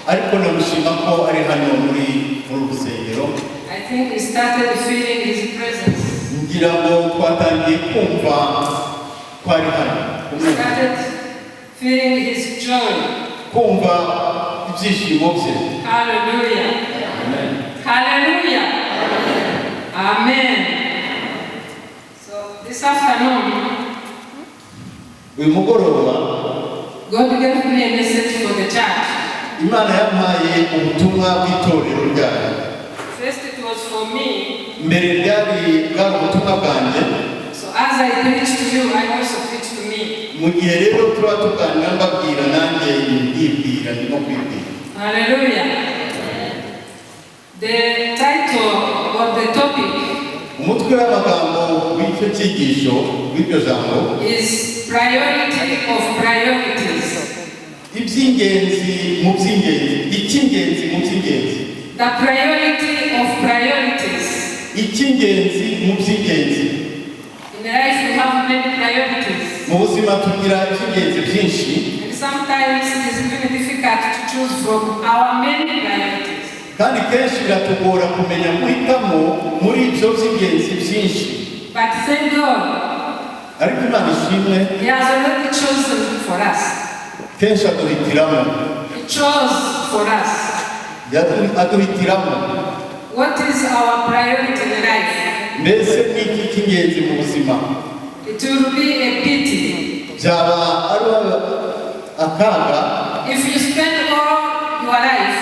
ariko namushima ko ari hano muri rusengero. I think we started feeling his presence. Ngira ngo twatangiye kumva ko ari hano. We started feeling his joy. Kumva ibyishimo bye. Hallelujah. Amen. Hallelujah. Amen. So this afternoon, uyu mugoroba God gave me a message for the church. Imana yampaye ubutumwa bw'itorero ryayo. First it was for me. Mbere byari bwa ubutumwa bwanjye. So as I preach to you, I also preach to me. Mu gihe rero tuba tuganira mbabwira nanjye ndibwira ndimo kwibwira. Hallelujah. The title or the topic Umutwe w'amagambo w'icyo cyigisho w'iryo jambo is priority of priorities. Iby'ingenzi mu by'ingenzi. Icy'ingenzi mu by'ingenzi. The priority of priorities. Icy'ingenzi mu by'ingenzi. In life we have many priorities. Mu buzima tugira iby'ingenzi byinshi. And sometimes it is really difficult to choose from our many priorities. Kandi kenshi biratugora kumenya guhitamo muri ibyo by'ingenzi byinshi. But thank God, Ariko Imana ishimwe He has already chosen for us. kenshi aduhitiramo. He chose for us. Aduhitiramo. What is our priority in life? Mbese ni iki cy'ingenzi mu buzima? It will be a pity Byaba ari akaga if you spend all your life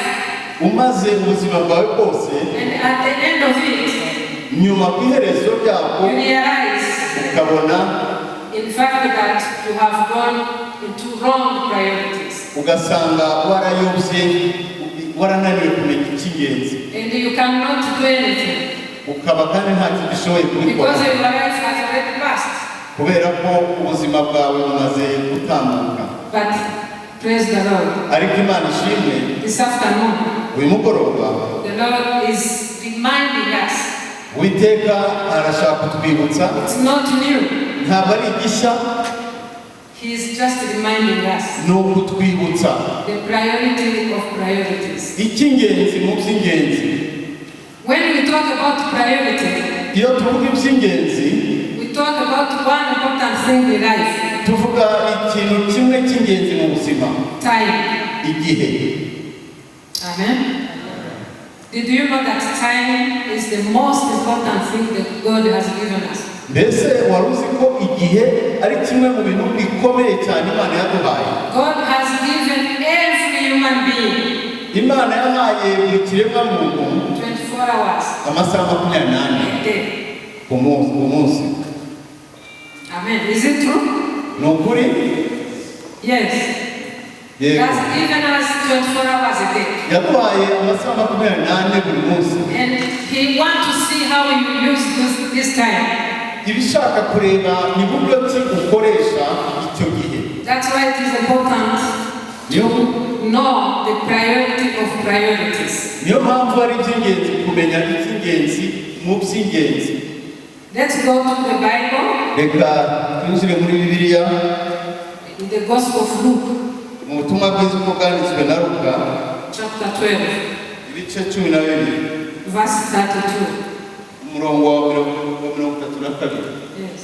umaze ubuzima bwawe bwose, and at the end of it, nyuma ku iherezo ryabwo you realize, ukabona in fact, that you have gone into wrong priorities. ugasanga warayobye, warananiwe kumenya icy'ingenzi, And you cannot do anything ukaba kandi nta kintu ushoboye kubikora because your life has already passed. kubera ko ubuzima bwawe bumaze gutambuka. But praise the Lord. Ariko Imana ishimwe This afternoon, uyu mugoroba the Lord is reminding us. Uwiteka arashaka kutwibutsa, It's not new. ntabwo ari igishya, He is just reminding us ni ukutwibutsa the priority of priorities. icy'ingenzi mu by'ingenzi. When we talk about priority, Iyo tuvuga iby'ingenzi we talk about one important thing in life: tuvuga ikintu kimwe cy'ingenzi mu buzima, time. igihe. Amen. Did you know that time is the most important thing that God has given us? Mbese wari uzi ko igihe ari kimwe mu bintu bikomeye cyane Imana yaduhaye? God has given every human being Imana yahaye buri kiremwa muntu 24 hours amasaha 28 a day. ku munsi. Amen. Is it true? Ni ukuri? Yes. He Yego. has given us 24 hours a day. Yaduhaye amasaha 28 buri munsi. And He wants to see how you use this time. Ibishaka kureba ni buryo ki ukoresha icyo gihe. That's why it is important to know the priority of priorities. Niyo mpamvu ari iby'ingenzi kumenya icy'ingenzi mu by'ingenzi. Let's go to the Bible. Reka twinjire muri Bibiliya In the Gospel of Luke, mu butumwa bwiza uko bwanditswe na Luka chapter 12, ibice 12 verse 32. umurongo wa 32. Yes.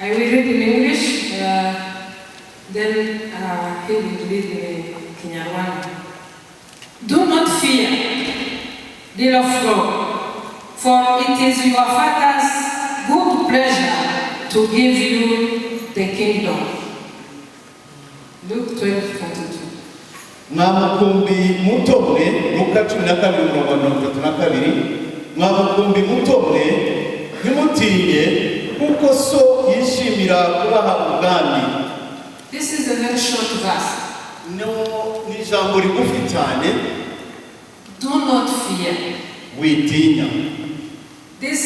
I will read in English, then he will read in Kinyarwanda. Do not fear, little flock, for it is your Father's good pleasure to give you the kingdom. Luke 12:32. Mwamukumbi mutomwe, Luka 12:32. Mwamukumbi mutomwe, ntimutinye kuko so yishimira kubaha ubwami. This is a very short verse. Ni ijambo rigufi cyane. Do not fear. Witinya. This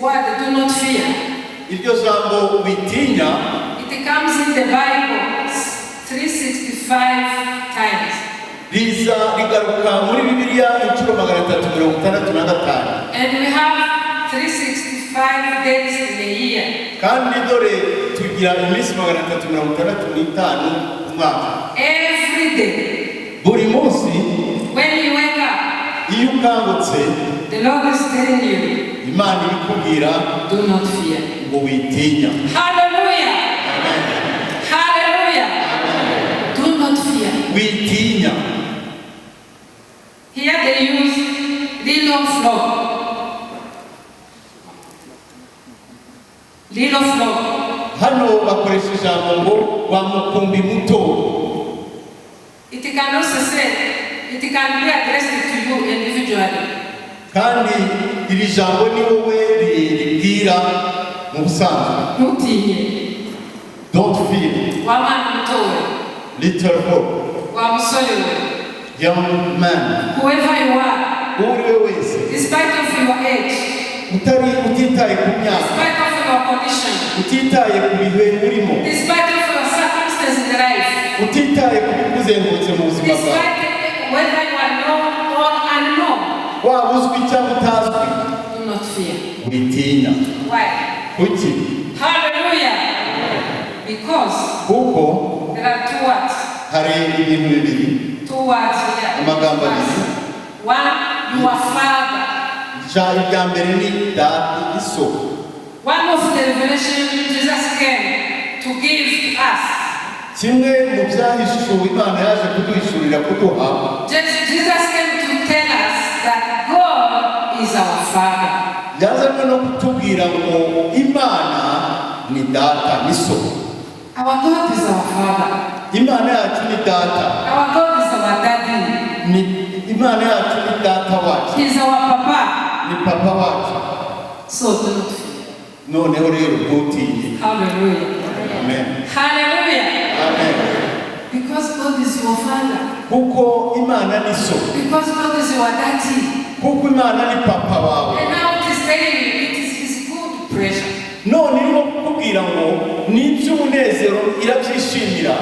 word, do not fear, Iryo jambo witinya it comes in the Bible 365 times. riza rigaruka muri Bibiliya inshuro 365. And we have 365 days in a year. Kandi dore tugira iminsi 365 mu mwaka. Every day ukangutse the Lord is telling you, Imana ibikubwira do not fear. ngo witinya. Hallelujah. Hallelujah. Do not fear. Witinya. Here they use little flock. Little flock. Hano bakoresha ijambo ngo wa mukumbi muto. It can also say, it can be addressed to you individually. Kandi iri jambo ni wowe ribwira mu busanzwe. Ntutinye. Don't fear. Wa mwana mutowe. Little boy. Wa musore we. Young man. Whoever you are. Uriwe wese. Despite of your age. Utitaye ku myaka. Despite of your condition. Utitaye ku bihe urimo. Despite of your circumstances in life. Utitaye ku bikuzengurutse mu buzima bwawe. Despite whether you are known or unknown. Waba uzwi cyangwa utazwi. Do not fear. Witinya. Why? Kuki? Hallelujah. Because kuko there are two words. hari ibintu bibiri. Two words here. Amagambo abiri. One, your father. Irya mbere ni data, iso. One of the revelation Jesus came to give to us. Kimwe mu byahishuwe Imana yaje kuduhishurira kuduha. Jesus came to tell us that God is our Father. Yazanywe no kutubwira ngo Imana ni data, iso. Our God is our Father. Imana yacu ni data. Our God is our daddy. Ni Imana yacu ni data wacu. He is our papa. Ni papa wacu. So do not fear. Noneho rero ntutinye. Hallelujah. Amen. Hallelujah. Amen. Because God is your Father. Kuko Imana ni so. Because God is your daddy. Kuko Imana ni papa wawe. And now it is telling you it is His good pleasure. None irimo kukubwira ngo ni iby'umunezero irabyishimira.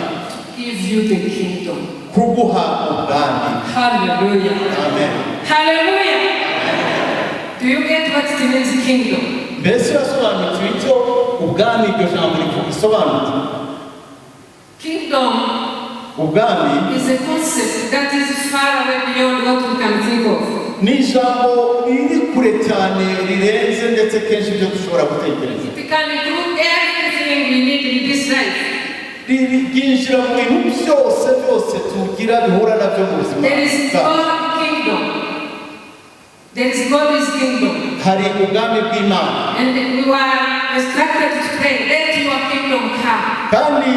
Give you the kingdom. Kuguha ubwami. Hallelujah. Amen. Hallelujah. Do you get what it means, kingdom? Mbese urasobanukiwe icyo ubwami iryo jambo risobanuye? Kingdom ubwami is a concept that is far away beyond what we can think of. ni ijambo riri kure cyane rirenze ndetse kenshi ibyo dushobora gutekereza. It can include everything we need in this life. ryinjira mu bintu byose tugira bihura nabyo mu buzima. There is God's kingdom. There is God's kingdom. Hari ubwami bw'Imana. And we were instructed to pray, let your kingdom come. Kandi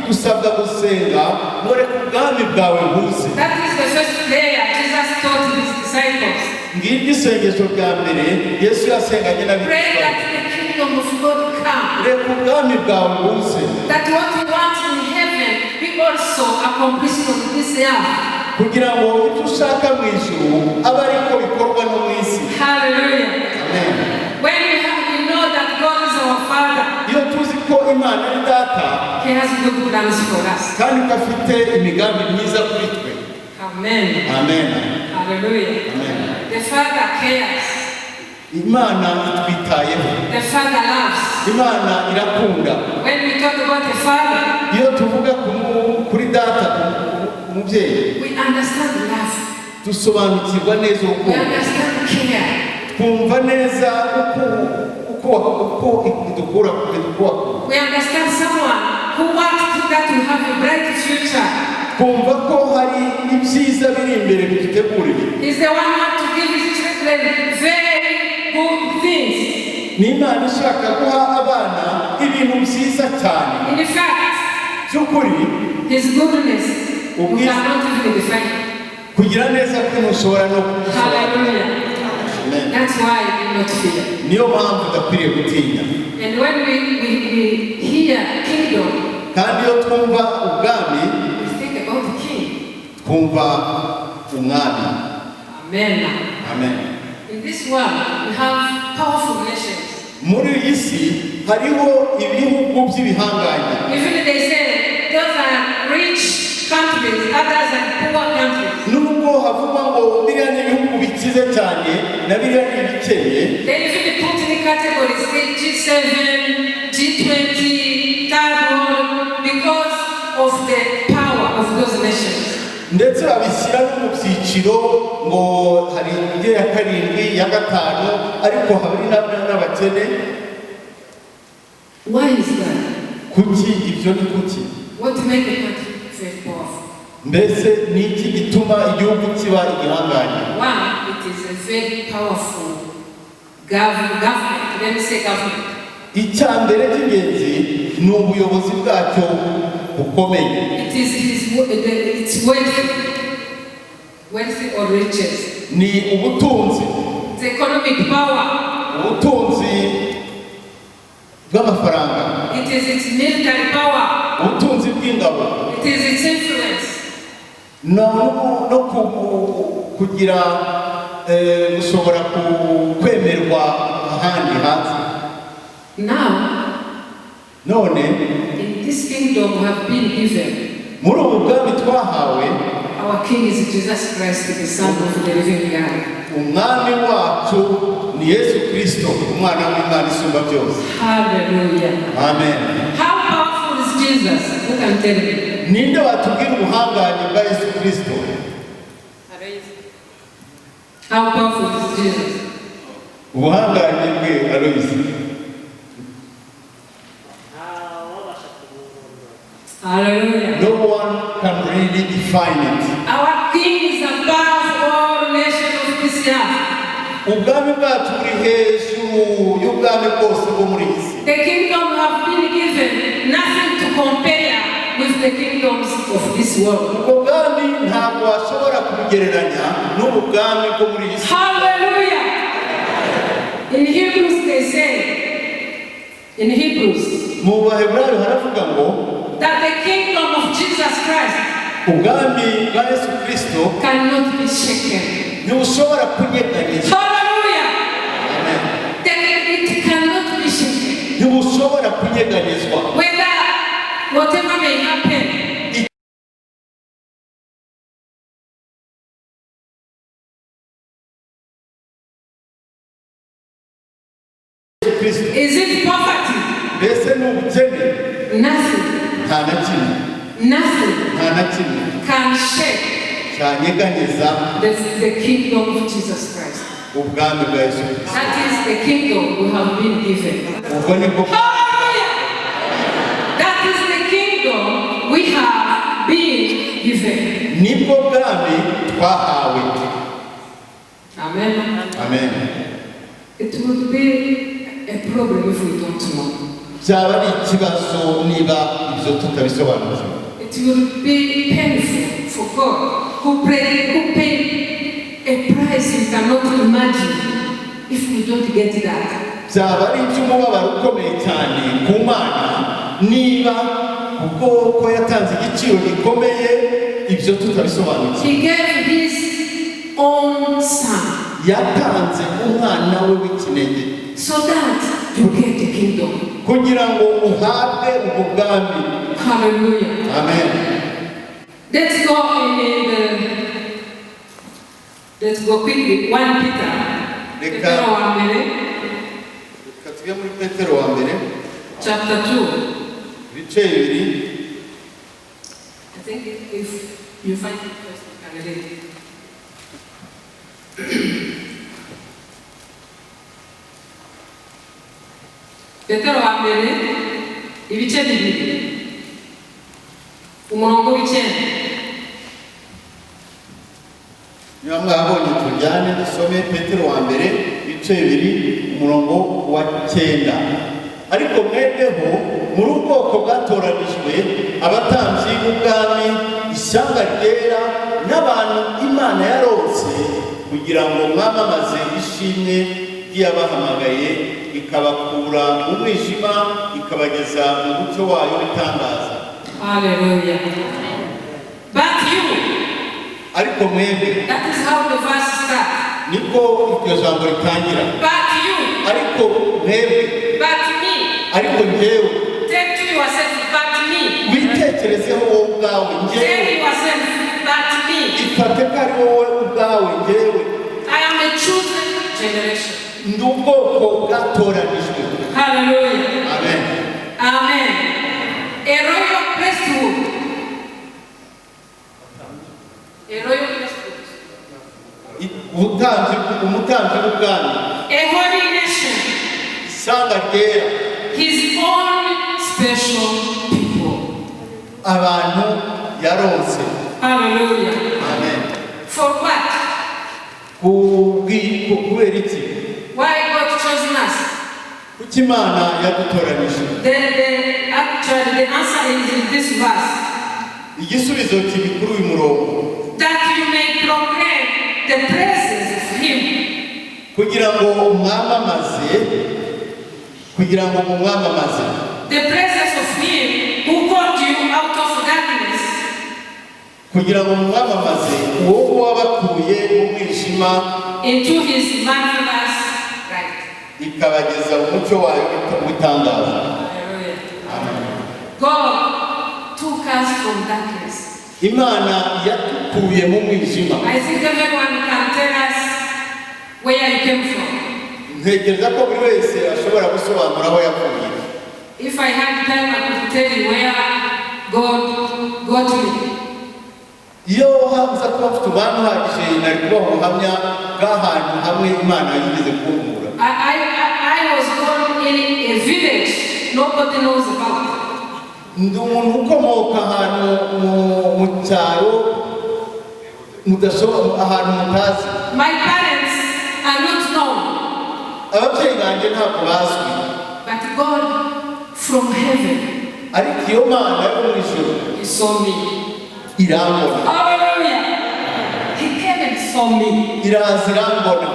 dusabwa gusenga ngo reka ubwami bwawe buze. That is the first prayer Jesus taught his disciples. Ngiryo isengesho rya mbere Yesu yasenganye n'abigishwa. Pray that the kingdom of God come. Reka ubwami bwawe buze. That what you want in heaven be also accomplished on this earth. Kugira ngo icyo ushaka mu ijuru abe ariko bikorwa no mu isi. Hallelujah. Amen. When we know that God is our Father, iyo tuzi ko Imana ari data, He has good plans for us. kandi ko afite imigambi myiza kuri twe. Amen. Amen. Hallelujah. Amen. The Father cares. Imana itwitayeho. The Father loves. Imana irakunda. When we talk about the Father, iyo tuvuga kuri data umubyeyi, we understand love. dusobanukirwa neza We urukundo. understand care. Twumva neza uko idukura. We understand someone who wants that to have a bright future. Twumva ko hari ibyiza biri imbere bidutegurira. He's the one who wants to give his children very good things. Ni Imana ishaka guha abana ibintu byiza cyane. In fact, by'ukuri His goodness we cannot even define. kugira neza ko ntushobora no kubishobora. Hallelujah. Amen. That's why we do not fear. Niyo mpamvu udakwiriye gutinya. And when we hear kingdom, kandi iyo twumva ubwami, we think about the king. twumva umwami. Amen. Amen. In this world, we have powerful nations. Muri iyi si hariho ibihugu by'ibihanganye. Even they say those are rich countries, others are poor countries. Nubwo havugwa ngo biriya ni ibihugu bikize cyane na biriya ni ibikennye. They even put in the categories G7, G20, third world because of the power of those nations. ndetse babishyira no mu byiciro ngo hari indi ya karindwi ya gatanu ariko hari n'abakene. Why is that? Kuki ibyo ni kuki? What make a country very powerful? Mbese ni iki gituma igihugu kiba igihangange? One, it is a very powerful government. Let me say government. Icya mbere cy'ingenzi ni ubuyobozi bwacyo bukomeye. It's wealthy or riches. Ni ubutunzi. It's economic power. Ubutunzi bw'amafaranga. It is its military power. Ubutunzi bw'ingabo. It is its influence. No kugira gushobora kwemerwa ahandi hanze. Now, none in this kingdom we have been given, muri ubu bwami twahawe, our King is Jesus Christ, the Son of the living God. Umwami wacu ni Yesu Kristo, umwana w'Imana isumba byose. Hallelujah. Amen. How powerful is Jesus? Who can tell me? Ninde watubwira ubuhangange bwa Yesu Kristo? How powerful is Jesus? Ubuhangange bwe Aloisi. Hallelujah. No one can really define it. Our King is above all nations of this earth. Ubwami bwacu buri hejuru y'ubwami bwose bwo muri iyi si. The kingdom have been given nothing to compare with the kingdoms of this world. Ubwo bwami ntabwo washobora kubugereranya n'ubu bwami bwo muri iyi si. Hallelujah. In Hebrews they say, in Hebrews, mu Baheburayo haravuga ngo that the kingdom of Jesus Christ ubwami bwa Yesu Kristo cannot be shaken. ntibushobora kunyeganyezwa. Hallelujah. Amen. It cannot be shaken. Ntibushobora kunyeganyezwa. Whatever may happen, is it poverty? Mbese ni ubukene? Nothing. Nta na kimwe. Nothing Nta na kimwe can shake cyanyeganyeza the kingdom of Jesus Christ. ubwami bwa Yesu Kristo. That is the kingdom we have been given. Ubwo nibwo Hallelujah! That is the kingdom we have been given. nibwo bwami twahawe. Amen. Amen. It would be a problem if we don't know. Byaba ari ikibazo niba ibyo tutabisobanukiwe. It will be painful for God who paid a price we cannot imagine if we don't get that. Byaba ari iby'umubabaro ukomeye cyane ku Mana niba ubwo ko yatanze igiciro gikomeye ibyo tutabisobanukiwe. He gave his own son Yatanze umwana we w'ikinege so that you get the kingdom. kugira ngo uhabwe ubwo bwami. Hallelujah. Amen. Let's go quickly. 1 Peter. Petero wa mbere. Reka tujye muri Petero wa mbere. Chapter 2. Ibice bibiri. I think if you find it first, you can read it. Petero wa mbere ibice bibiri umurongo w'icyenda. Niba mwabonye tujyane dusome Petero wa mbere ibice bibiri umurongo wa 9. Ariko mwebweho muri ubwoko bwatoranijwe abatambyi b'ubwami ishyanga ryera n'abantu Imana yaronse kugira ngo mwamamaze ishimwe ry'abahamagaye ikabakura mu mwijima ikabageza mu mucyo wayo w'itangaza. Hallelujah. But you, ariko mwebwe, that is how the verse starts. Niko iryo jambo ritangira. But you, ariko mwebwe, but me, ariko njyewe. Take to yourself, but me. Witekerezeho wowe ubwawe njyewe. Tell yourself, but me. Ifate ko ari wowe ubwawe njyewe. I am a chosen generation. Ndi ubwoko bwatoranijwe. Hallelujah. Amen. Amen. A royal priesthood. A royal priesthood. umutambyi w'ubwami, A holy nation. isanga ryera, His own special people. abantu yaronse. Hallelujah. Amen. For what? Kubera iki? Why God chosen us? Kuki Imana yadutoranije? The answer is in this verse. Igisubizo kiri kuri uyu murongo. That you may proclaim the praises of Him. Kugira ngo mwamamaze, The praises of Him who called you out of darkness. kugira ngo mwamamaze uwo wabakuye mu mwijima Into His marvelous light. ikabageza umucyo wayo w'itangaza. God took us from darkness. Imana yatukuye mu mwijima. I think everyone can tell us where you came from. Ntekereza ko buri wese ashobora gusobanura aho yavuye. If I had time, I could tell you where God got me. Iyo haza kuba mfite abantu uhagije nari kubaha ubuhamya bw'ahantu hamwe Imana yigeze kunkura. I was born in a village nobody knows about. Ndi umuntu ukomoka ahantu mu cyaro ahantu mutazi. My parents are not known. Ababyeyi banjye ntabwo bazwi. But God from heaven, Ariko iyo Mana yo mu ijuru He saw me. irambona. Hallelujah. He came and saw me. Iraza irambona.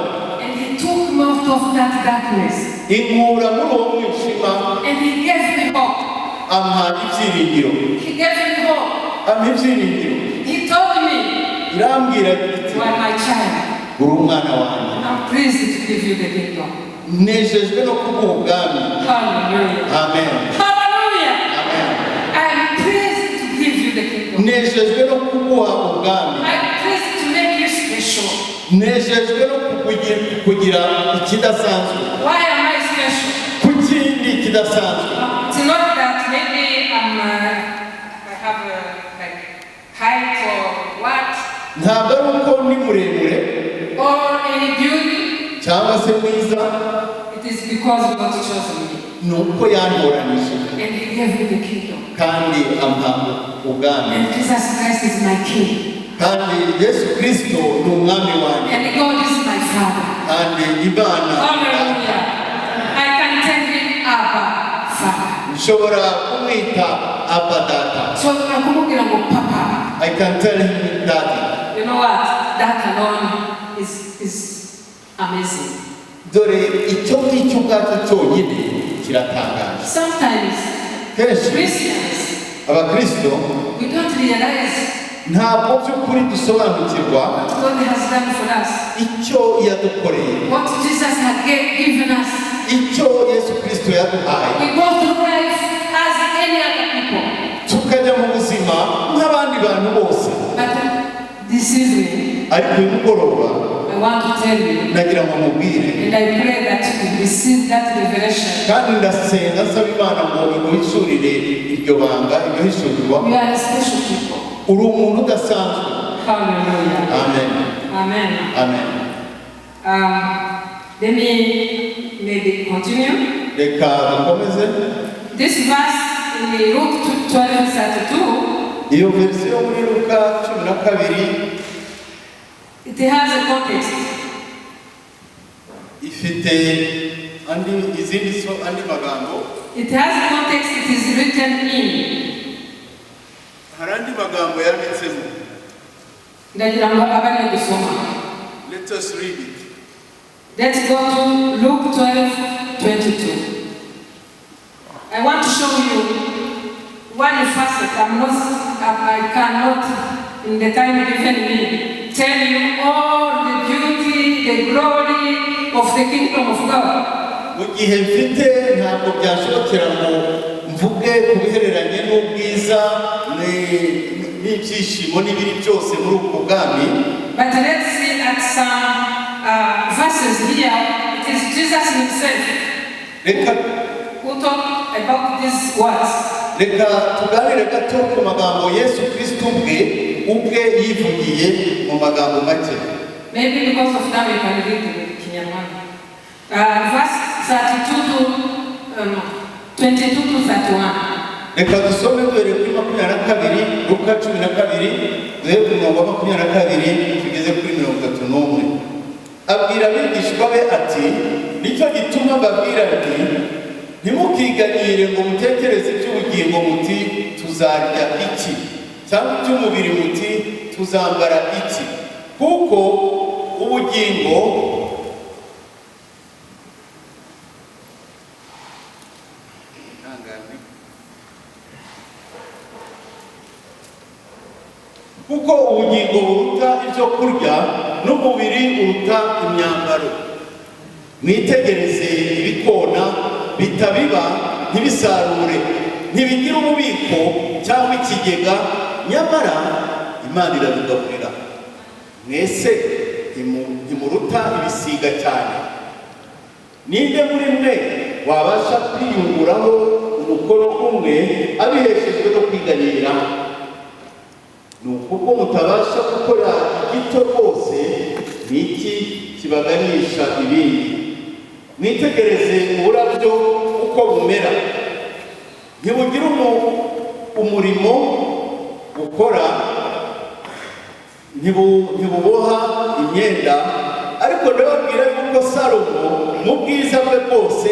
And He took me out of that darkness. Inkura muri uwo mwijima. And He gave me hope. Ampa ibyiringiro. He gave me hope. Ampa ibyiringiro. He told me, Irambwira iti you are my child. uri umwana wanjye. I'm pleased to give you the kingdom. Nejejwe no kuguha ubwami. Hallelujah. Amen. Hallelujah. Amen. I'm pleased to give you the kingdom. Nejejwe no kuguha ubwami. I'm pleased to make you special. Nejejwe no kugira ikidasanzwe. Why am I special? Kukindi kidasanzwe. It's not that maybe I have like height or what, Ntabwo ari uko ni muremure or any beauty. cyangwa se mwiza, It is because God chose me. ni uko yantoranije And He gave me the kingdom. kandi ampa ubwami. And Jesus Christ is my king. Kandi Yesu Kristo ni umwami wanjye. And God is my Father. Kandi Imana Hallelujah. I can tell Him, Abba, Father. nshobora kumwita Abba Data. So nakumubwira ngo Papa. I can tell him Daddy. You know what? That alone is amazing. Dore icyo ngicyo ubwacyo cyonyine kiratangaje. Sometimes Kenshi Christians, abakristo we don't realize ntabwo by'ukuri dusobanukirwa what God has done for us. icyo yadukoreye, What Jesus had given us. icyo Yesu Kristo yaduhaye. We go through life as any other people. Tukajya mu buzima nk'abandi bantu bose. But this evening, Ariko uyu mugoroba I want to tell you, nagira ngo mubwire, and I pray that you receive that revelation. kandi ndasenga nsaba Imana ngo iguhishurire iryo banga, iryo hishurirwa. You are a special people. Uri umuntu udasanzwe. Hallelujah. Amen. Amen. Amen. Let me maybe continue. Reka dukomeze. This verse in Luke 12:32, Iyo verisiyo muri Luka 12 it has a context. ifite andi magambo. It has a context. It is written in. Hari andi magambo yanditsemo. Ndagira ngo abane gusoma. Let us read it. Let's go to Luke 12:22. I want to show you one facet. I cannot, in the time given me, tell you all the beauty, the glory of the kingdom of God. Mu gihe mfite ntabwo byashobokera ngo mvuge ku bihereranye n'ubwiza n'ibyishimo n'ibiri byose muri ubwo bwami. But let's see at some verses here. It is Jesus himself who talked about these words. Reka tuganire gato ku magambo Yesu Kristo ubwe yivugiye magambo make. Maybe because of time you can read in Kinyarwanda. Verse 22 to 31. Reka dusome duhere kuri 22 Luka 12 duhere ku murongo wa 22 tugeze kuri 31. Abwira abigishwa be ati nicyo gituma mbabwira nti ntimukiganyire ngo mutekereze iby'ubugingo muti tuzarya iki cyangwa iby'umubiri muti tuzambara iki, kuko ubugingo buruta ibyo kurya n'umubiri uruta imyambaro. Mwitegereze ibikona bitabiba ntibisarure ntibigira ububiko cyangwa ikigega, nyamara Imana irabigaburira. Mwese ntimuruta ibisiga cyane. Ninde muri mwe wabasha kwiyunguraho umukoro umwe abiheshejwe no kwiganyira? Nuko mutabasha gukora igito rwose, niki kibaganisha ibindi? Mwitegereze uburabyo uko bumera, ntibugira umurimo gukora, ntibuboha imyenda, ariko ndababwira yuko Salomo mu bwiza bwe bwose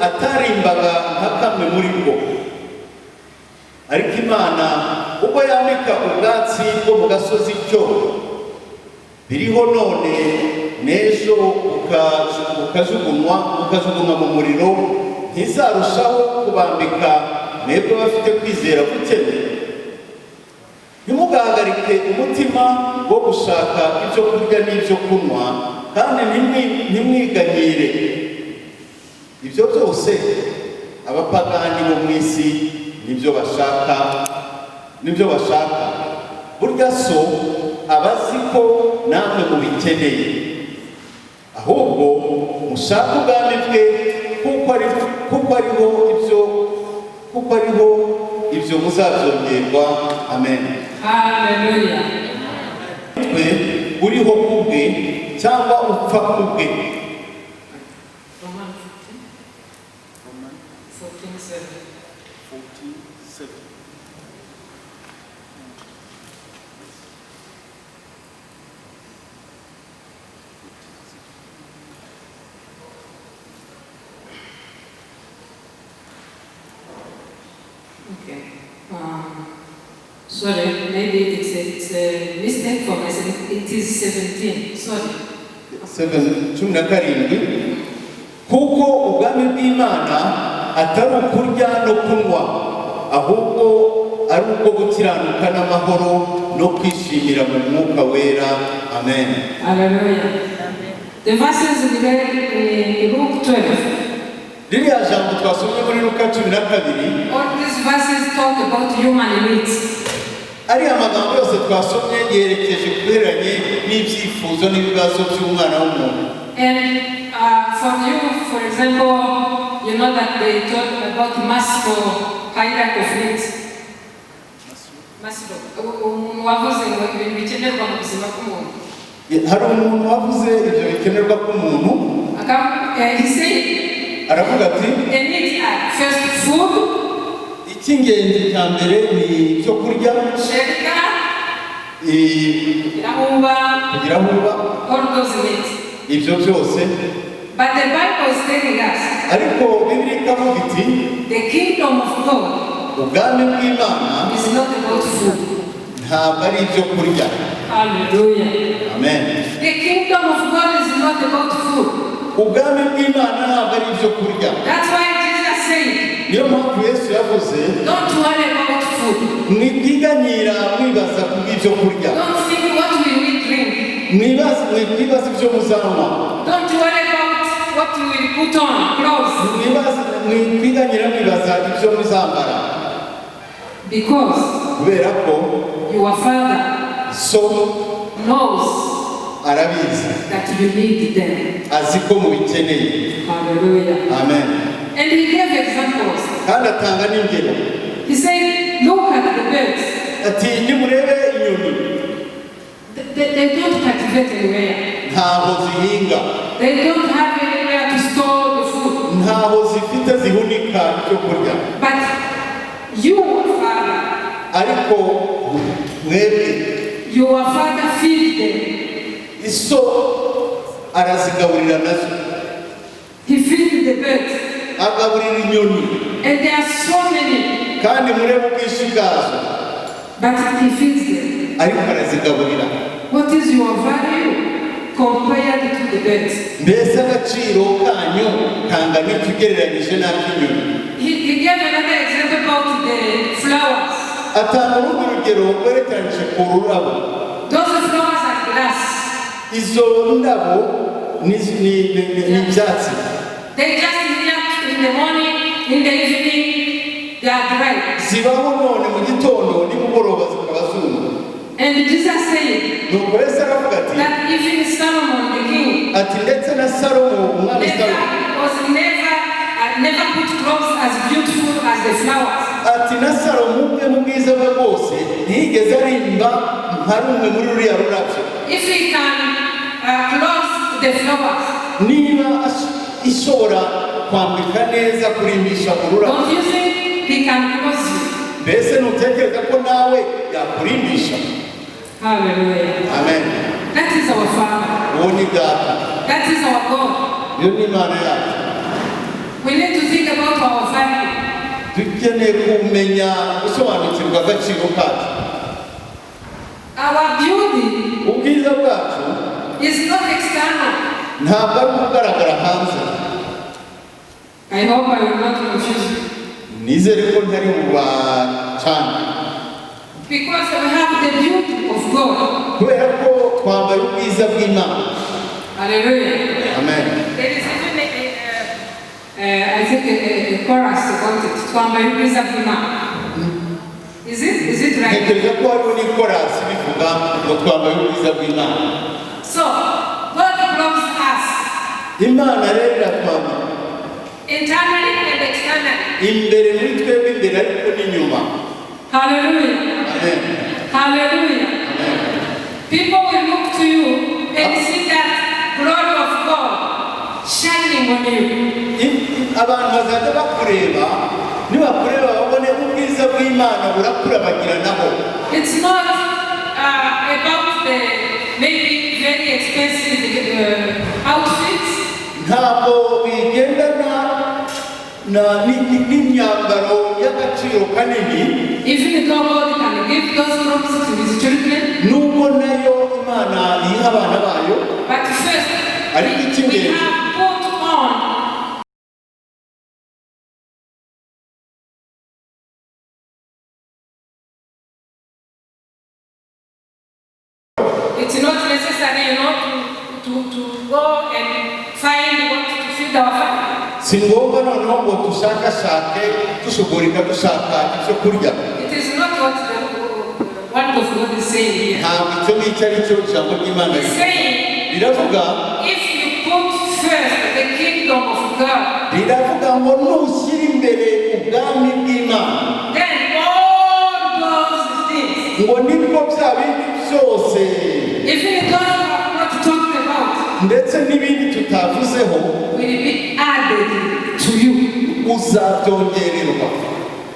atarimbaga nka kamwe muri bwo. Ariko Imana ubwo yanika ubwatsi bwo mu gasozi cyo biriho none n'ejo ukajugunywa mu muriro, ntizarushaho kubambika mwebwe bafite kwizera gukene? Ntimugahagarike umutima wo gushaka ibyo kurya n'ibyo kunywa, kandi ntimwiganyire. Ibyo byose abapagani bo mu isi nibyo bashaka. Burya so abazi ko namwe mubikeneye. Ahubwo mushaka ubwami bwe, kuko ariho ibyo muzabyongerwa. Amen. Hallelujah. Twe uriho kubwe cyangwa upfa kubwe. Romans 14:7. Okay. Sorry, maybe it's a mistake for myself. It is 17. Sorry. 17. Kuko ubwami bw'Imana atari ukurya no kunywa, ahubwo ari ubwo gukiranuka n'amahoro no kwishimira mu Mwuka Wera. Amen. Hallelujah. The verses in Luke 12. Ririya jambo twasomye muri Luka 12. All these verses talk about human needs. Ariya magambo yose twasomye yerekeje kuberanye n'ibyifuzo n'ibibazo by'umwana w'umuntu. And for you, for example, you know that they talk about Maslow hierarchy of needs. Maslow. Wavuze ngo ibintu bikenerwa mu buzima bw'umuntu. Hari umuntu wavuze ibyo bikenerwa k'umuntu. He said, aravuga ati, the needs are first food, icy'ingenzi cya mbere ni icyo kurya, shelter, kugira aho uba, all those needs. Ibyo byose. But the Bible is telling us, ariko Bibiliya ikavuga iti, the kingdom of God ubwami bw'Imana is not about food. Ntabwo ari ibyo kurya. Hallelujah. Amen. The kingdom of God is not about food. Ubwami bw'Imana ntabwo ari ibyo kurya. That's why Jesus said, niyo mpamvu Yesu yavuze, don't worry about food. Mwiganyira mwibaza ku bw'ibyo kurya. Don't think what will we drink. Mwibaza ibyo muzanywa. Don't worry about what we will put on, clothes. Mwiganyira mwibaza ibyo muzambara. Because kubera ko your father knows arabizi that you need them. azi ko mubikeneye. Hallelujah. Amen. And he gave examples. kandi atanga n'ingero. He said, look at the birds. ati nimurebe inyoni. they don't cultivate anywhere. ntaho zihinga, They don't have anywhere to store the food. ntaho zifite zihunika icyo kurya. But you, Father, Ariko mwebwe your Father feeds them. iso arazigaburira nazo, He feeds the birds. agaburira inyoni, And there are so many, kandi murebe ubwinshi bwazo, but He feeds them. ariko arazigaburira. What is your value compared to the birds? Mbese agaciro kanyu kangana iki ugereranyije n'ak'inyoni? He gave another example about the flowers. Atanga urundi rugero rwerekeranyije ku rurabo. Those flowers are glass. Izo ndabo ni ibyatsi, They just react in the morning, in the evening, they are dry. zibaho none mu gitondo nimugoroba zikaba zuma. And Jesus said Nuko Yesu aravuga ati that even Solomon the king ati ndetse na Salomo umwami Salomo never put clothes as beautiful as the flowers. ati na Salomo ubwe mu bwiza bwe bwose ntiyigeze arimba nka rumwe muri ruriya rurabyo. If he can clothe the flowers, Niba ishobora kwambika neza kurimbisha mu rurabyo, don't you think he can clothe you? mbese ntutekereza ko nawe yakurimbisha? Hallelujah. Amen. That is our Father. Uwo ni data, That is our God. iyo ni Imana yacu. We need to think about our value. Dukeneye kumenya gusobanukirwa agaciro kacu. Our beauty Ubwiza bwacu is not external. ntabwo ari ukugaragara hanze. I hope I will not confuse you. Nizere ko ntari mu bacana, Because we have the beauty of God. kubera ko twambaye ubwiza bw'Imana. Hallelujah. Amen. There is even I think a chorus about it. Twambaye ubwiza bw'Imana. Is it right? Ntekereza ko hariho n'ikorasi bivuga ngo twambaye ubwiza bw'Imana. So God loves us Imana rero iratwambara internally and externally. imbere muri twebwe, imbere ariko n'inyuma. Hallelujah. Amen. Hallelujah. Amen. People will look to you and see that glory of God shining on you. Abantu bazajya bakureba, nibakureba babone ubwiza bw'Imana burakurabagiranaho. It's not about the maybe very expensive outfits. Ntabwo bigendana n'imyambaro y'agaciro kanini, Even though God can give those promises to His children, nubwo nayo Imana iha abana bayo, but first ariko we icy'ingenzi have put on it's not necessary, to go and find what to feed our family. si ngombwa noneho ngo dushakashake dushugurika dushaka icyo kurya. It is not what the word of God is saying here. Ntabwo icyo ngicyo ari cyo ijambo ry'Imana It's saying, riravuga. if you put first the kingdom of God, Riravuga ngo nushyira imbere ubwami bw'Imana, then all those things, ngo nibwo bya bindi byose even those who have not talked about, ndetse n'ibindi tutavuzeho will be added to you. uzabyongererwa.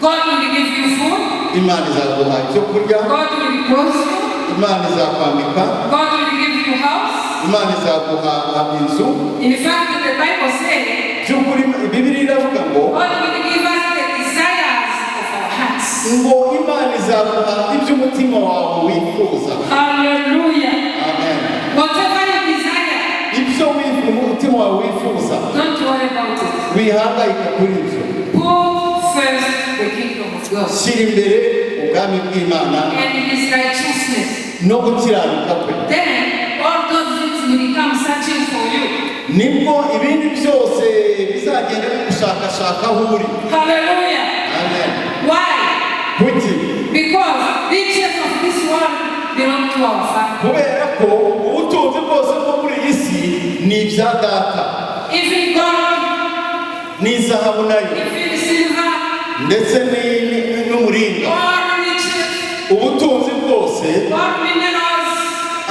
God will give you food, Imana izaguha icyo kurya, God will clothe you, Imana izakwambika, God will give you house. Imana izaguha inzu. In fact, the Bible says, By'ukuri Bibiliya iravuga ngo God will give us the desires of our hearts. ngo Imana izaguha iby'umutima wawe wifuza. Hallelujah. Amen. Whatever you desire, Ibyo umutima wawe wifuza, don't worry about it. wihangayika kuri ibyo. Put first the kingdom of God Shyira imbere ubwami bw'Imana and His righteousness. no gukiranuka kwe, Then all those things will become searching for you. nibwo ibindi byose bizagenda bigushakashaka aho uri. Hallelujah. Amen. Why? Kuki? Because riches of this world belong to our Father. Kubera ko ubutunzi bwose bwo muri iyi si ni ibya data, Even gold, n'izahabu nayo even silver, ndetse n'umuringa. all riches, Ubutunzi bwose, all minerals,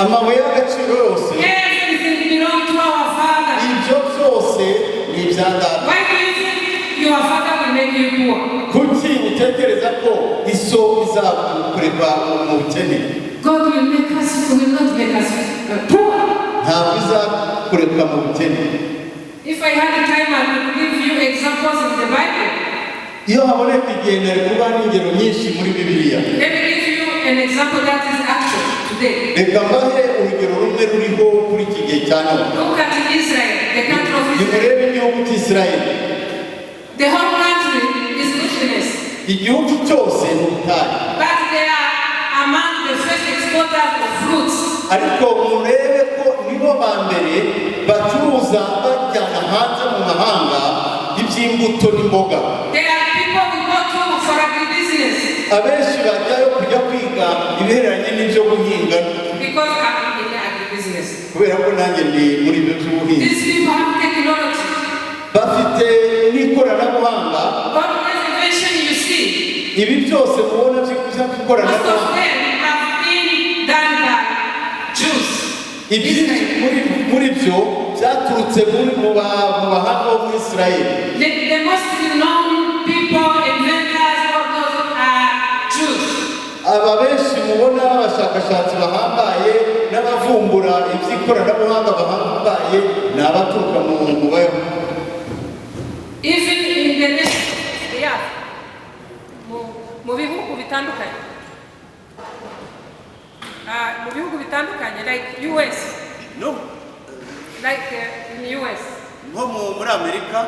amabuye y'agaciro yose everything belongs to our Father. ibyo byose ni ibya data. Why do you think your father will make you poor? kuki utekereza ko iso izakureka mu bukene? God will not make us poor. ntabwo izakureka mu bukene. If I had time, I would give you examples in the Bible. iyo haboneka igihe nari kuba n'ingero nyinshi muri bibiliya. Let me give you an example that is actual today. reka mbahe urugero rumwe ruriho kuri iki gihe cya none. Look at Israel, the country of Israel. nimurebe igihugu cy'isirayeli. The whole country is wilderness. igihugu cyose ni ubutayu. But they are among the first exporters of fruits. ariko murebe ko nibo ba mbere bacuruza bajyana hanze mu mahanga iby'imbuto n'imboga. There are people who go to for agribusiness. abenshi bajyayo kujya kwiga ibihereranye n'ibyo guhinga. Because I'm in the agribusiness. kubera ko nanjye ndi muri ibyo by'ubuhinzi. These people have technology. bafite n'ikoranabuhanga. What innovation you see? ibi byose mubona Most of by'ikoranabuhanga. them have been done by Jews. ibyinshi muri byo byaturutse mu bahanga bo muri Isirayeli. The most known people, inventors, all those are Jews. aba benshi mubona abashakashatsi bahambaye n'abavumbura iby'ikoranabuhanga bahambaye ni abaturuka mu Bayahudi. Even in the nation, yeah, mu bihugu bitandukanye. Mu bihugu bitandukanye, like US. no Like in US, nko muri Amerika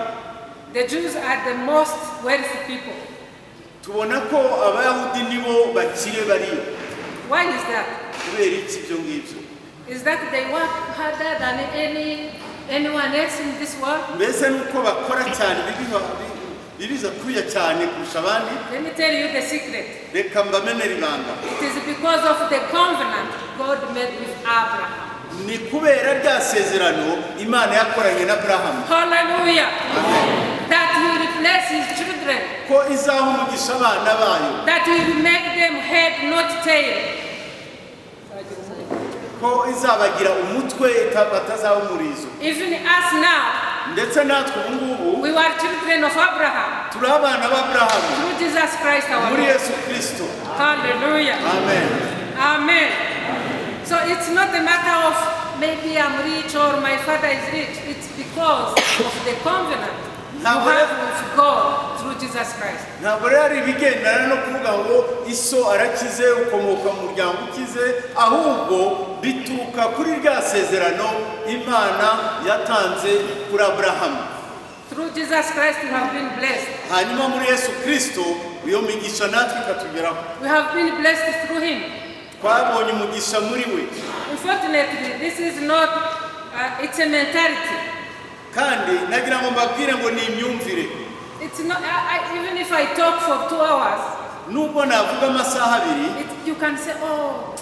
the Jews are the most wealthy people. tubona ko abayahudi nibo bakire bariyo. Why is that? kubera iki ibyo ngibyo? Is that they work harder than anyone else in this world? mbese nuko bakora cyane bibiza kuya cyane kurusha abandi. Let me tell you the secret. reka mbamenere ibanga. It is because of the covenant God made with Abraham. ni kubera rya sezerano Imana yakoranye na Abrahamu. Hallelujah. That he will bless his children. ko izaha umugisha abana bayo. That he will make them head, not tail. ko izabagira umutwe batazaba umurizo. Even us now, ndetse natwe ubu ngubu we were children of Abraham turi abana b'Abrahamu through Jesus Christ our muri Lord. Yesu Kristo. Hallelujah. amen. Amen. So it's not a matter of maybe I'm rich or my father is rich. It's because of the covenant you have with God through Jesus Christ. ntabwo rero ari ibigendana no kuvuga ngo iso arakize ukomoka mu muryango ukize, ahubwo bituruka kuri rya sezerano Imana yatanze kuri Abrahamu. Through Jesus Christ we have been blessed. hanyuma muri Yesu Kristo iyo migisha natwe ikatugeraho. We have been blessed through him. twabonye umugisha muri we. Unfortunately, this is not, it's a mentality. kandi nagira ngo mbabwire ngo ni imyumvire. It's not, even if I talk for 2 hours, nubwo navuga amasaha abiri, you can say, oh,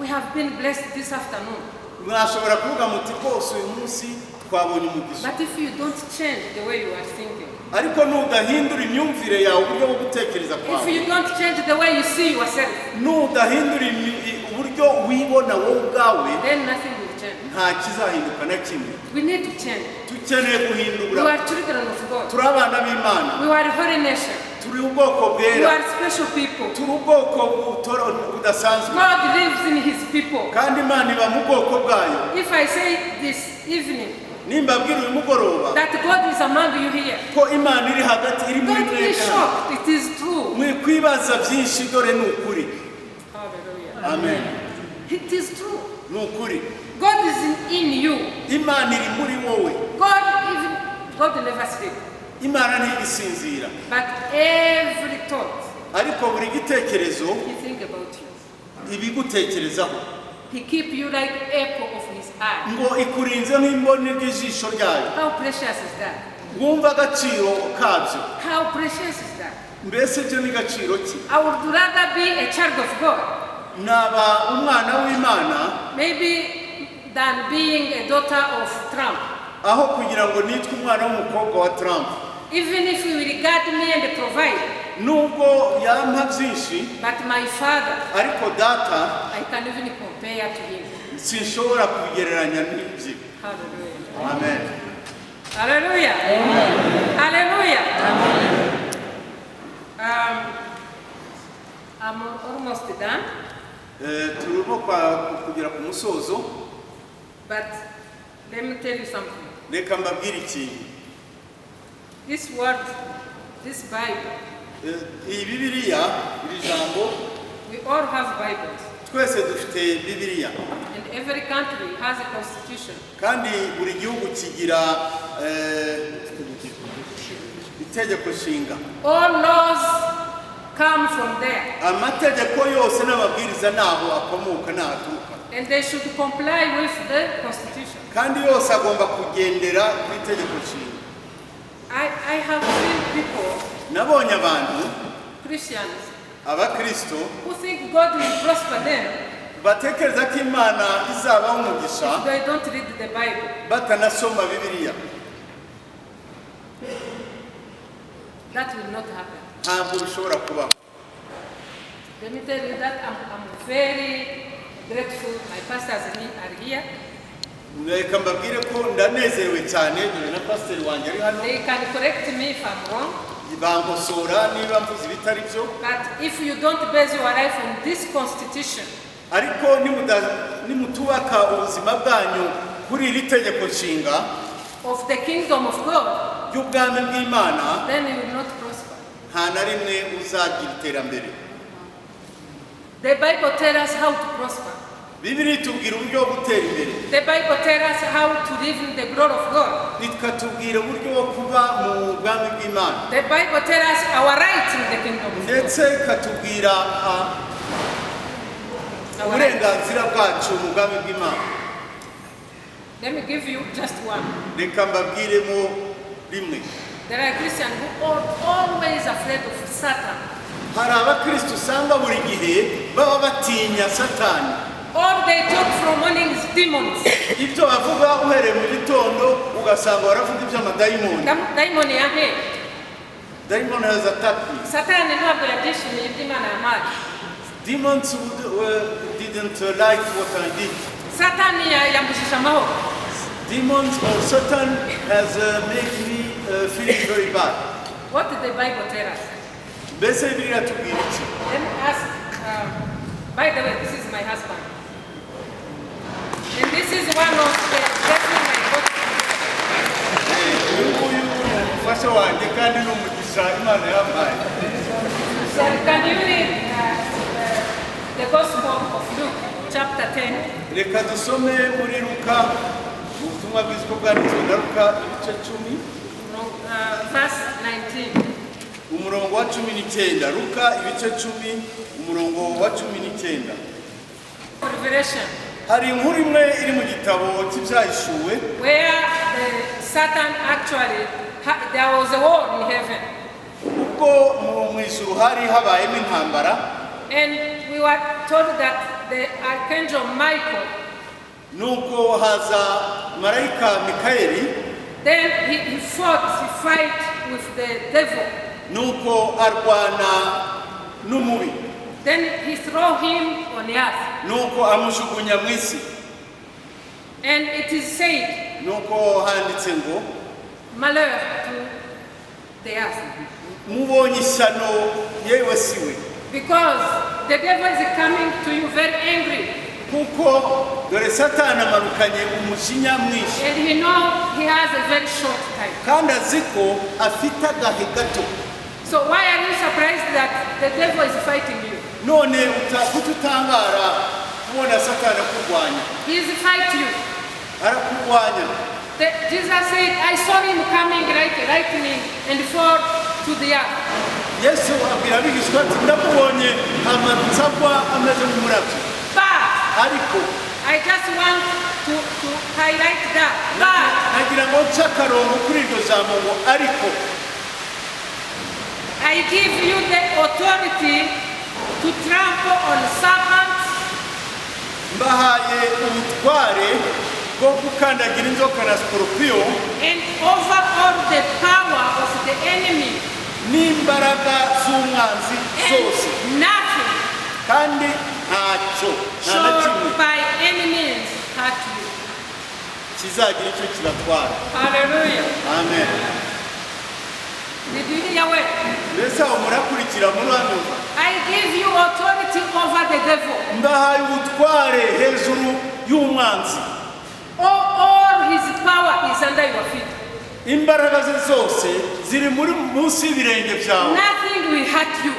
we have been blessed this afternoon. mwashobora kuvuga muti rwose uyu munsi twabonye umugisha. But if you don't change the way you are thinking, ariko nudahindura imyumvire yawe, uburyo bwo gutekereza if kwawe, you don't change the way you see yourself, nudahindura uburyo wibona wowe ubwawe, then nothing will change. nta kizahinduka na kimwe. We need to change. dukeneye We guhindura. are children of God. turi abana b'Imana, We are a holy nation. turi ubwoko We bwera, are special people. turi ubwoko budasanzwe, God lives in his people. kandi Imana iba mu bwoko bwayo. If I say this evening nimbabwira uyu mugoroba that God is among you here, ko Imana iri hagati, iri muri don't be mwebwe, shocked. It is true. mwikwibaza byinshi, dore ni ukuri. Hallelujah. amen. It is true. ni ukuri. God is in you. Imana iri muri wowe. God never sleeps. Imana ntigisinzira, But every thought ariko buri gitekerezo he think about you. ibigutekerezaho, He keep you like apple of his eye. ngo ikurinze nk'imboni ry'ijisho ryayo. How precious is that? wumva agaciro kabyo. How precious is that? mbese ibyo ni gaciro ki? I would rather be a child of God, naba umwana w'Imana maybe, than being a daughter of Trump. aho kugira ngo nitwe umwana w'umukobwa wa Trump. Even if you regard me and provide, nubwo yampa byinshi, but my father, ariko data I can even compare to him. sinshobora kubigereranya n'ibyo. Hallelujah. Amen. Hallelujah. Hallelujah. I'm almost done. Turimo kugera ku musozo, But let me tell you something. reka mbabwire ikintu. This word, this Bible, Iyi Bibiliya, iri jambo, we all have Bibles. twese dufite Bibiliya, And every country has a constitution. kandi buri gihugu kigira itegeko nshinga. All laws come from there. Amategeko yose n'amabwiriza naho akomoka n'ahaturuka, And they should comply with the constitution. kandi yose agomba kugendera ku itegeko nshinga. I have seen people, Nabonye abantu Christians, abakristo who think God will prosper them batekereza ko Imana izabaho umugisha if they don't read the Bible. batanasoma Bibiliya. That will not happen. Ntabwo bishobora kubaho. Let me tell you that I'm very grateful my pastors are here. Reka mbabwire ko ndanezerewe cyane dore na pasiteri wanjye ari hano, They can correct me if I'm wrong. bankosora niba mvuze ibitari byo, But if you don't base your life on this constitution, ariko nimutubaka ubuzima bwanyu kuri iri tegeko nshinga of the kingdom of God, ry'ubwami bw'Imana, then you will not prosper. nta na rimwe uzagira iterambere. The Bible tells us how to prosper. Bibiliya itubwira uburyo bwo gutera imbere, The Bible tells us how to live in the glory of God. ikatubwira uburyo bwo kuba mu bwami bw'Imana, The Bible tells us our rights in the kingdom of God. ndetse ikatubwira Our rights. uburenganzira bwacu mu bwami bw'Imana. Let me give you just one. Reka mbabwiremo rimwe. There are Christians who are always afraid of Satan. Hari abakristo usanga buri gihe baba batinya Satani. All they talk from morning is demons. Ibyo bavuga uhereye mu gitondo ugasanga baravuga iby'amadayimoni. Daimoni yahe. Daimoni has attacked me. Satani ntabwo yagishimiye iby'Imana yampaye. Demons didn't like what I did. Satani yambujije amahoro. Demons or Satan has made me feeling very bad. What did the Bible tell us? Mbese Bibiliya tubwira iki? Let me ask, by the way, this is my husband. And this is one of the blessings my God. Uyu nguyu ni umufasha wanjye kandi ni umugisha Imana yampaye. So can you read the Gospel of Luke, chapter 10? Reka dusome muri Luka, ubutumwa bwiza uko bwanditswe na Luka ibice 10. Verse 19. Umurongo wa 19. Luka ibice 10 umurongo wa 19. Revelation, Hari inkuru imwe iri mu gitabo cy'ibyahishuwe where Satan actually, there was a war in heaven. ubwo mu ijuru hari habayemo intambara, And we were told that the archangel Michael, nuko haza marayika Mikayeli, then he fight with the devil. nuko arwana n'umubi, Then he throw him on the earth. nuko amushugunya mu isi. And it is said, Nuko handitse ngo malheur to the earth. mubonye ishyano yewe siwe, Because the devil is coming to you very angry. kuko dore Satani amarukanye umujinya mwinshi, And he know he has a very short time. kandi azi ko afite agahe gato. So why are you surprised that the devil is fighting you? None kututangara kubona Satani akurwanya, He is fighting you. arakurwanya. Jesus said, I saw him coming like lightning and fall to the earth. Yesu abwira abigishwa ati ndamubonye amanutse agwa ameze nk'umurabyo, But ariko I just want to highlight that. But nagira ngo nce akarongo kuri iryo jambo ngo ariko I give you the authority to trample on serpents mbahaye ubutware bwo gukandagira inzoka na sikorupiyo and over all the power of the enemy. n'imbaraga z'umwanzi zose, And nothing kandi nta ntacyo nta na shall kimwe by any means hurt you. kizagira icyo kibatwara. Hallelujah. Amen. Did you hear well? Mbese aho murakurikira muranyumva? I give you authority over the devil. Ndahaye ubutware hejuru y'umwanzi. All his power is under your feet. Imbaraga ze zose ziri munsi y'ibirenge byawe. Nothing will hurt you.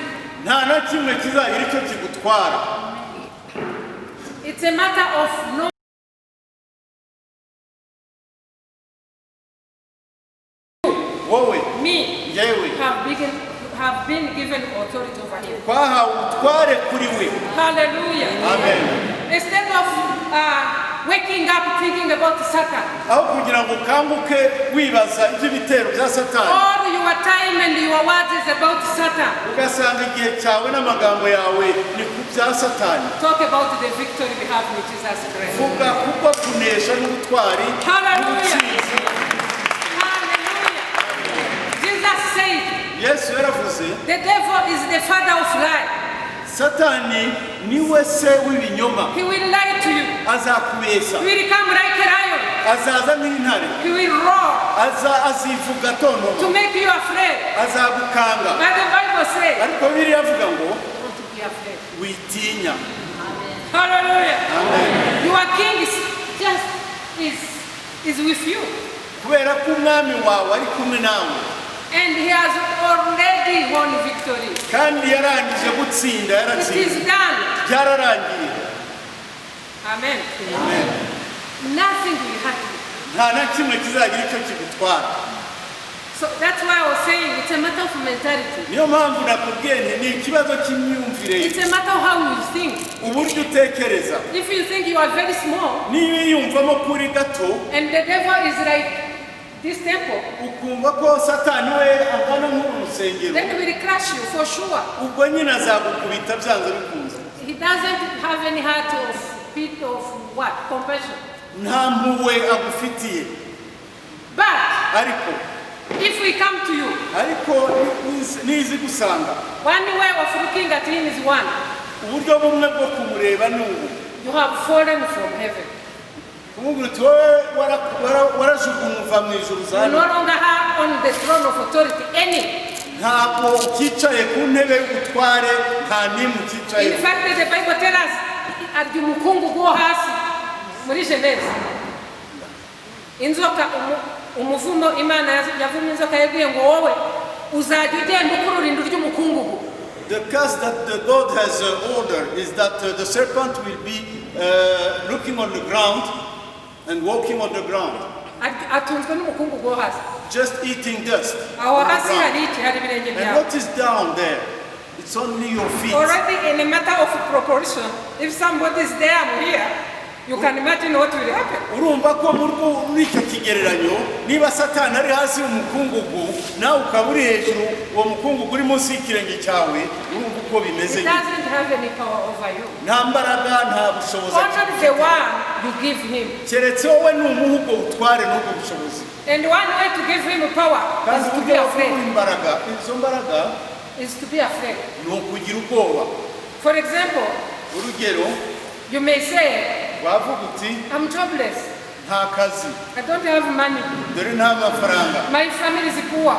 Nta na kimwe kizagira icyo kigutwara. It's a matter of no. Wowe Me njyewe have been given authority over him. twahawe ubutware kuri we. Hallelujah. Amen. Instead of waking up thinking about Satan, Aho kugira ngo ukanguke wibaza iby'ibitero bya Satani, all your time and your words is about Satan. ugasanga igihe cyawe n'amagambo yawe ni ku bya Satani. Talk about the victory we have in Jesus Christ. Vuga kuko kunesha n'ubutwari Hallelujah. n'ubutsinzi. Hallelujah. Jesus said, Yesu yaravuze the devil is the father of lie. Satani niwe se w'ibinyoma, He will lie to you. azakubeshya, He will come like a lion. azaza nk'intare, He will roar azivuga atontoma, to make you afraid. azagukanga. But the Bible says, Ariko Bibiliya avuga ngo don't be afraid. witinya. Hallelujah. Amen. Your king is with you. Kubera ko umwami wawe ari kumwe nawe And he has already won victory. kandi yarangije gutsinda, It yaratsinze, is done. byararangiye. Amen. Amen. Nothing will hurt you. Nta na kimwe kizagira icyo kigutwara. So that's why I was saying it's a matter of mentality. Niyo mpamvu nakubwiye nti ni ikibazo cy'imyumvire, It's a matter of how you think. uburyo utekereza. If you think you are very small Niba wiyumvamo kuri gato and the devil is like this temple, ukumva ko Satani we angana nk'uru rusengero, then he will crush you for sure. ubwo nyine azagukubita byanze bikunze. He doesn't have any heart of pity of what? Compassion. Nta mpuhwe agufitiye. But Ariko if we come to you, nizi gusanga one way of looking at him is one. uburyo bumwe bwo kumureba ni ubu. You have fallen from heaven. Kumubwira uti wowe warajugunywa uva mu ijuru You zane. no longer have on the throne of authority any. Ntabwo ukicaye ku ntebe y'ubutware, nta n'imwe In ukicaye. fact, the Bible tells us at the mukungugu wo hasi muri Genese. Inzoka umuvumo Imana yavumye inzoka yabwiye ngo wowe uzajya ugenda ukurura indu ry'umukungugu. The curse that the God has ordered is that the serpent will be looking on the ground and walking on the ground, Atunzwe n'umukungugu wo hasi. just eating dust. Aho on the hasi ground. hari iki? Hari ibirenge And byawe. what is down there? It's only your feet. Already in a matter of proportion, if somebody is there here, you can imagine what will happen. Urumva ko muri icyo kigereranyo, niba Satani ari hasi y'umukungugu nawe ukaba uri hejuru, uwo mukungugu uri munsi y'ikirenge cyawe, urumva uko bimeze. It doesn't have any power over you. Nta mbaraga, nta bushobozi. Only the one you give him. Keretse wowe n'umuha ubwo butware n'ubwo bushobozi. And one way to give him power Kandi is to be uburyo bwo afraid. kumuha imbaraga, izo mbaraga Is to be afraid. ni ukugira ubwoba. For example, Urugero, you may say, wavuga uti I'm jobless. nta kazi, I don't have money. dore nta mafaranga, My family is poor.